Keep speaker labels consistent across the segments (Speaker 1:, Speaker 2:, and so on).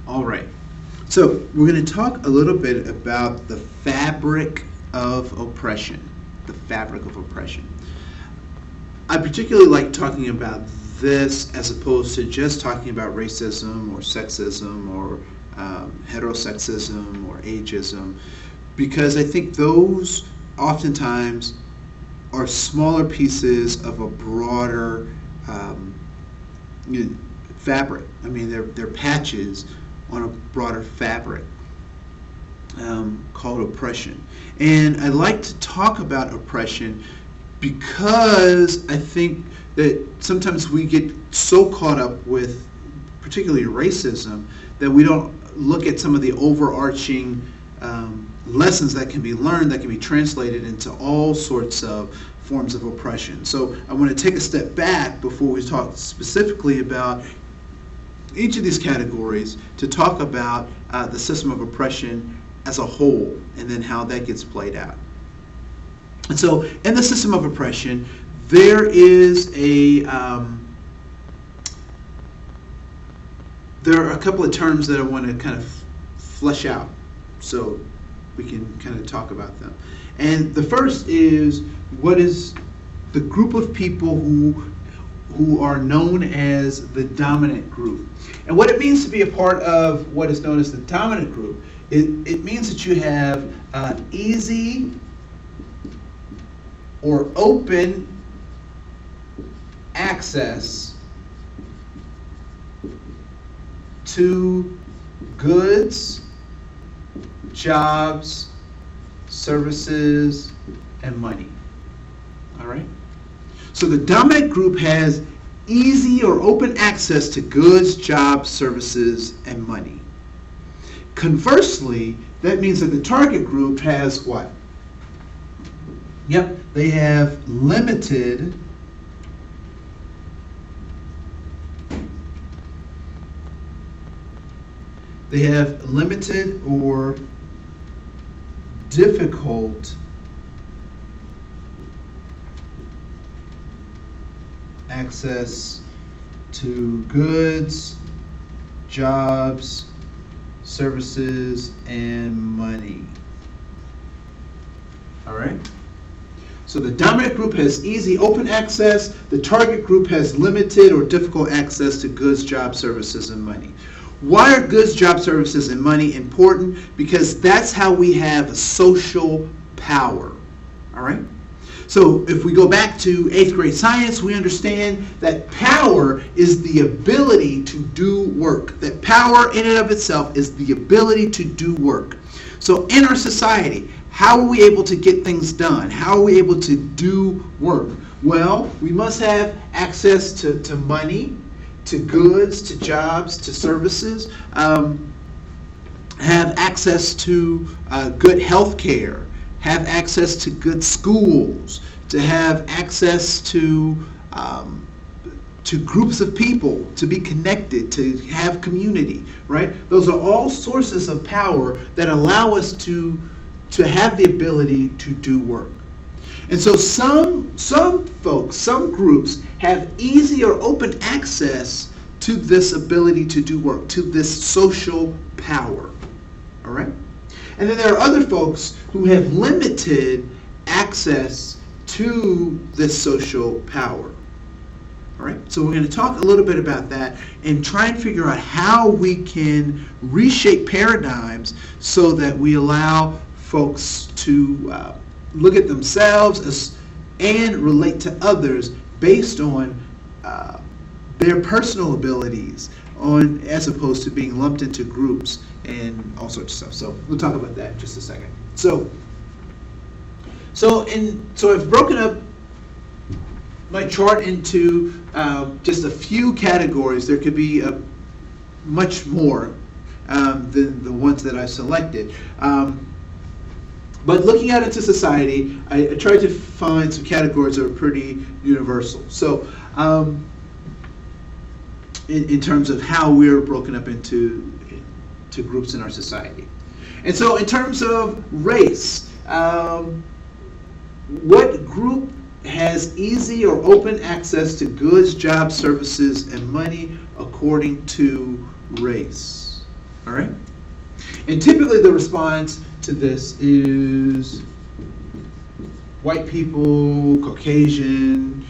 Speaker 1: All right. So we're going to talk a little bit about the fabric of oppression. The fabric of oppression. I particularly like talking about this as opposed to just talking about racism or sexism or heterosexism or ageism, because I think those oftentimes are smaller pieces of a broader fabric. I mean, they're patches on a broader fabric called oppression. And I like to talk about oppression because I think that sometimes we get so caught up with particularly racism that we don't look at some of the overarching lessons that can be learned, that can be translated into all sorts of forms of oppression. So I want to take a step back before we talk specifically about each of these categories to talk about the system of oppression as a whole and then how that gets played out. And so in the system of oppression, there is there are a couple of terms that I want to kind of flesh out so we can kind of talk about them. And the first is what is the group of people who are known as the dominant group. And what it means to be a part of what is known as the dominant group, it means that you have easy or open access to goods, jobs, services, and money. All right? So the dominant group has easy or open access to goods, jobs, services, and money. Conversely, that means that the target group has what? Yep, they have limited or difficult access to goods, jobs, services, and money. All right? So the dominant group has easy, open access. The target group has limited or difficult access to goods, jobs, services, and money. Why are goods, jobs, services, and money important? Because that's how we have social power. All right? So if we go back to 8th grade science, we understand that power is the ability to do work. That power in and of itself is the ability to do work. So in our society, how are we able to get things done? How are we able to do work? Well, we must have access to money, to goods, to jobs, to services, have access to good health care, have access to good schools, to have access to groups of people, to be connected, to have community, right? Those are all sources of power that allow us to have the ability to do work. And so some folks, some groups have easy or open access to this ability to do work, to this social power. All right? And then there are other folks who have limited access to this social power. All right? So we're going to talk a little bit about that and try and figure out how we can reshape paradigms so that we allow folks to look at themselves and relate to others based on their personal abilities, as opposed to being lumped into groups and all sorts of stuff. So we'll talk about that in just a second. So I've broken up my chart into just a few categories. There could be much more than the ones that I selected. But looking out into society, I tried to find some categories that are pretty universal. So in terms of how we're broken up into groups in our society. And so in terms of race, what group has easy or open access to goods, jobs, services, and money according to race? All right? And typically the response to this is white people, Caucasian,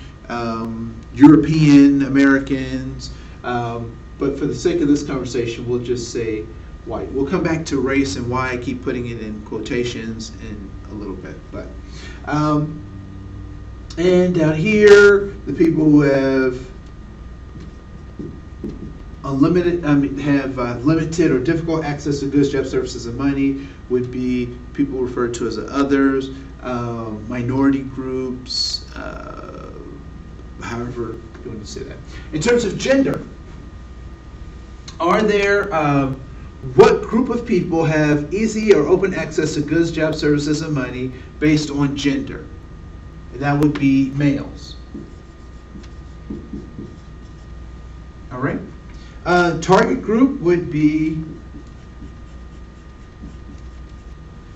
Speaker 1: European Americans, but for the sake of this conversation, we'll just say white. We'll come back to race and why I keep putting it in quotations in a little bit. But and down here, the people who have limited or difficult access to goods, jobs, services, and money would be people referred to as the others, minority groups, however you want to say that. In terms of gender, what group of people have easy or open access to goods, jobs, services, and money based on gender? And that would be males. All right. Target group would be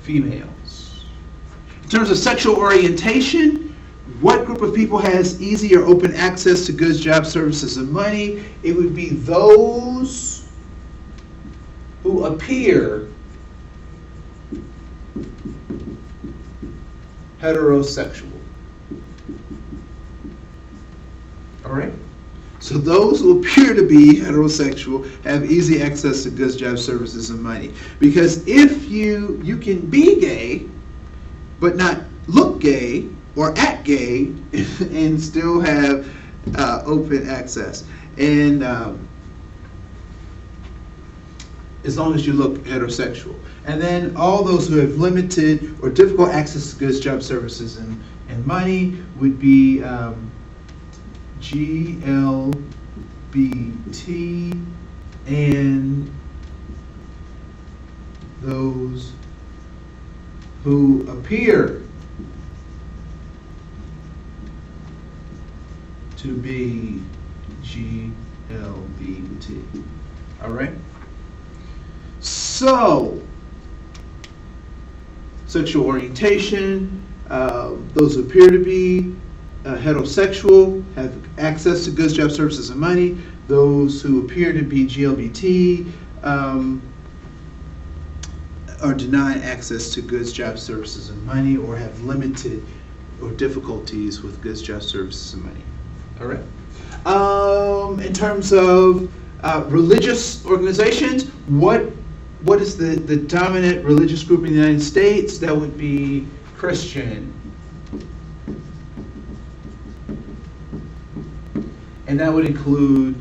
Speaker 1: females. In terms of sexual orientation, what group of people has easy or open access to goods, jobs, services, and money? It would be those who appear heterosexual. All right? So those who appear to be heterosexual have easy access to goods, jobs, services, and money. Because if you can be gay, but not look gay or act gay and still have open access. And as long as you look heterosexual. And then all those who have limited or difficult access to goods, jobs, services, and money would be GLBT and those who appear to be GLBT. All right? So, sexual orientation, those who appear to be heterosexual have access to goods, jobs, services, and money. Those who appear to be GLBT are denied access to goods, jobs, services, and money, or have limited or difficulties with goods, jobs, services, and money. All right. In terms of religious organizations, what is the dominant religious group in the United States? That would be Christian. And that would include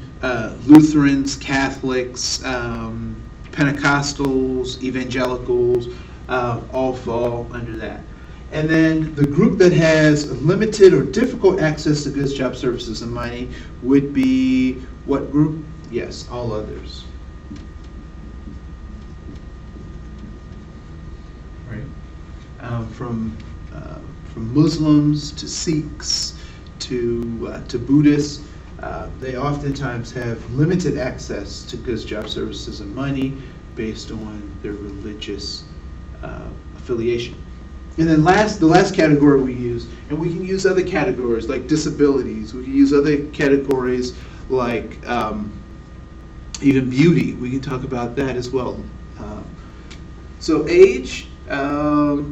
Speaker 1: Lutherans, Catholics, Pentecostals, evangelicals, all fall under that. And then the group that has limited or difficult access to goods, jobs, services, and money would be what group? Yes, all others. Right. From Muslims to Sikhs to Buddhists, they oftentimes have limited access to goods, jobs, services, and money based on their religious affiliation. And then the last category we use, and we can use other categories like disabilities, we can use other categories like even beauty. We can talk about that as well. So age, the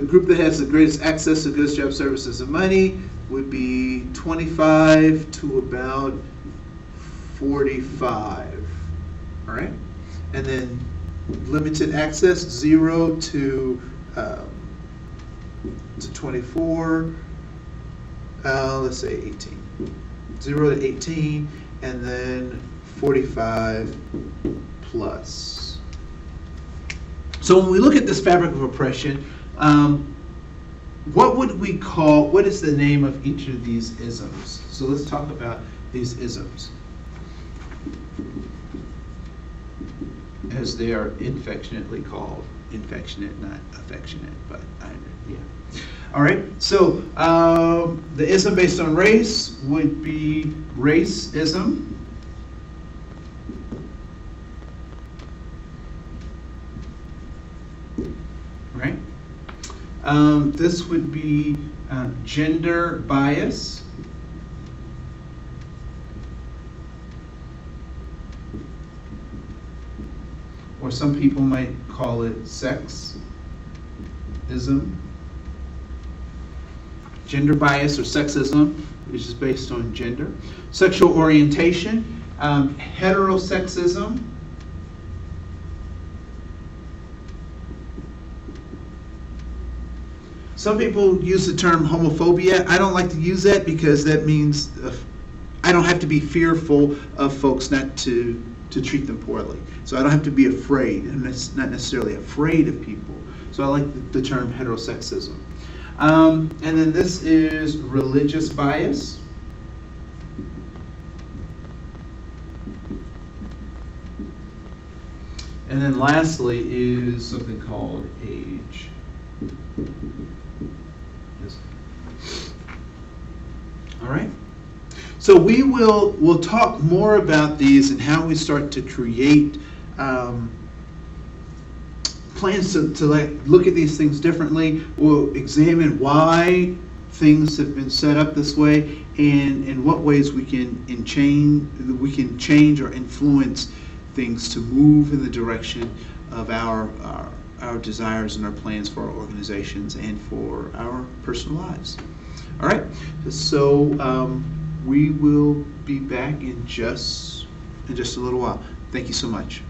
Speaker 1: group that has the greatest access to goods, jobs, services, and money would be 25 to about 45. All right? And then limited access, 0 to 24, let's say 18. 0 to 18, and then 45 plus. So when we look at this fabric of oppression, what is the name of each of these isms? So let's talk about these isms, as they are affectionately called. Infectionate, not affectionate, but yeah. All right, so the ism based on race would be racism. Right? This would be gender bias. or some people might call it sexism, gender bias or sexism, which is based on gender, sexual orientation, heterosexism, some people use the term homophobia. I don't like to use that because that means I don't have to be fearful of folks not to treat them poorly. So I don't have to be afraid. I'm not necessarily afraid of people. So I like the term heterosexism. And then this is religious bias. And then lastly is something called age. Yes. All right. So we'll talk more about these and how we start to create plans to look at these things differently. We'll examine why things have been set up this way and in what ways we can change or influence things to move in the direction of our desires and our plans for our organizations and for our personal lives. All right, so we will be back in just a little while. Thank you so much.